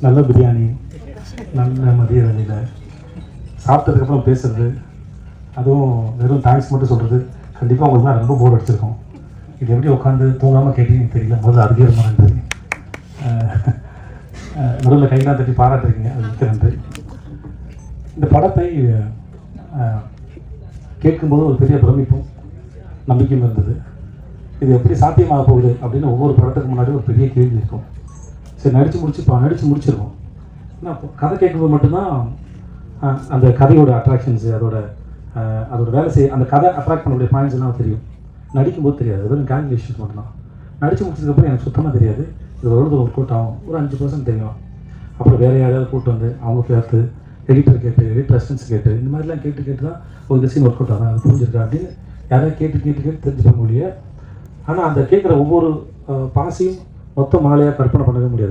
நல்ல பிரியாணி, நல்ல மதிய வேலையில் சாப்பிட்டதுக்கப்புறம் பேசுறது, அதுவும் வெறும் தேங்க்ஸ் மட்டும் சொல்கிறது, கண்டிப்பாக உங்களுக்குலாம் ரொம்ப போர் அடிச்சிருக்கும். இது எப்படி உட்காந்து தூங்காமல் கேட்டீங்கன்னு தெரியல. முதல்ல அதுக்கே ரொம்ப நன்றி. நடுவில் கையெல்லாம் தட்டி பாராட்டுறீங்க, அது மிக்க நன்றி. இந்த படத்தை கேட்கும்போது ஒரு பெரிய பிரமிப்பும் நம்பிக்கையும் இருந்தது. இது எப்படி சாத்தியமாக போகுது அப்படின்னு ஒவ்வொரு படத்துக்கு முன்னாடி ஒரு பெரிய கேள்வி இருக்கும். சரி, நடித்து முடிச்சிருக்கோம். ஆனால் கதை கேட்கும்போது மட்டும்தான் அந்த கதையோட அட்ராக்ஷன்ஸு, அதோட வேலை செய்ய அந்த கதை அட்ராக்ட் பண்ணக்கூடிய பாயிண்ட்ஸ் எல்லாம் தெரியும். நடிக்கும்போது தெரியாது, வெறும் கால்குலேஷன்ஸ் மட்டும்தான். நடித்து முடிச்சதுக்கப்புறம் எனக்கு சுத்தமாக தெரியாது. இது ஒரு ஒர்க் அவுட் ஆகும், ஒரு 5% தெரியும். அப்புறம் வேறு யாரையாவது கூப்பிட்டு வந்து அவங்க சேர்த்து எடிட்டர் கேட்டு, எடிட்டர் அசிஸ்டன்ஸ் கேட்டு, இந்த மாதிரிலாம் கேட்டு தான் ஒரு சீன் ஒர்க் அவுட் ஆகும், அது புரிஞ்சிருக்கா அப்படின்னு யாராவது கேட்டு தெரிஞ்சுக்க முடியாது. ஆனால் அந்த கேட்குற ஒவ்வொரு பாசையும் மொத்த மாலையாக கற்பனை பண்ணவே முடியாது.